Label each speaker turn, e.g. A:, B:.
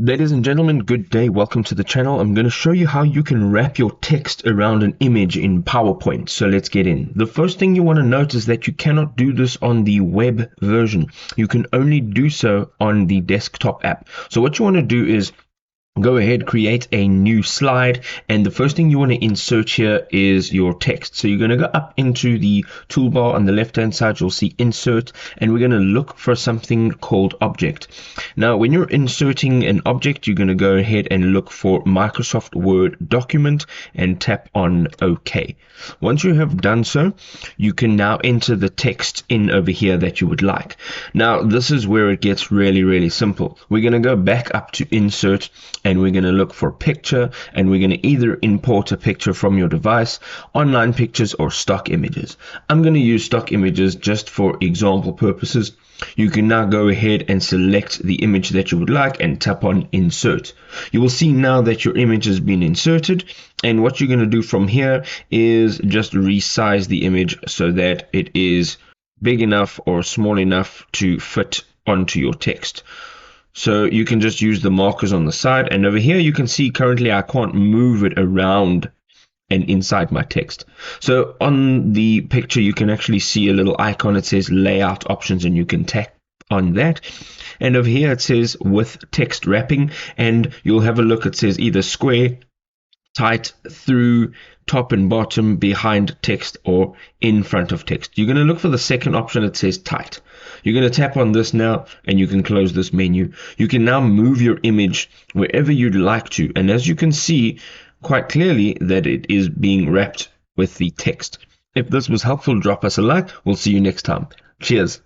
A: Ladies and gentlemen, good day. Welcome to the channel. I'm going to show you how you can wrap your text around an image in PowerPoint. So let's get in. The first thing you want to note is that you cannot do this on the web version. You can only do so on the desktop app. So what you want to do is go ahead, create a new slide, and the first thing you want to insert here is your text. So you're going to go up into the toolbar on the left hand side. You'll see insert, and we're going to look for something called object. Now when you're inserting an object, you're going to go ahead and look for Microsoft Word document and tap on OK. Once you have done so, you can now enter the text in over here that you would like. Now this is where it gets really simple. We're going to go back up to insert, and we're going to look for picture, and we're going to either import a picture from your device, online pictures, or stock images. I'm going to use stock images just for example purposes. You can now go ahead and select the image that you would like and tap on insert. You will see now that your image has been inserted, and what you're going to do from here is just resize the image so that it is big enough or small enough to fit onto your text. So you can just use the markers on the side, and over here you can see currently I can't move it around and inside my text. So on the picture you can actually see a little icon. It says layout options, and you can tap on that, and over here it says with text wrapping, and you'll have a look. It says either square, tight, through, top and bottom, behind text, or in front of text. You're going to look for the second option. It says tight. You're going to tap on this now, and you can close this menu. You can now move your image wherever you'd like to, and as you can see quite clearly that it is being wrapped with the text. If this was helpful, drop us a like. We'll see you next time. Cheers.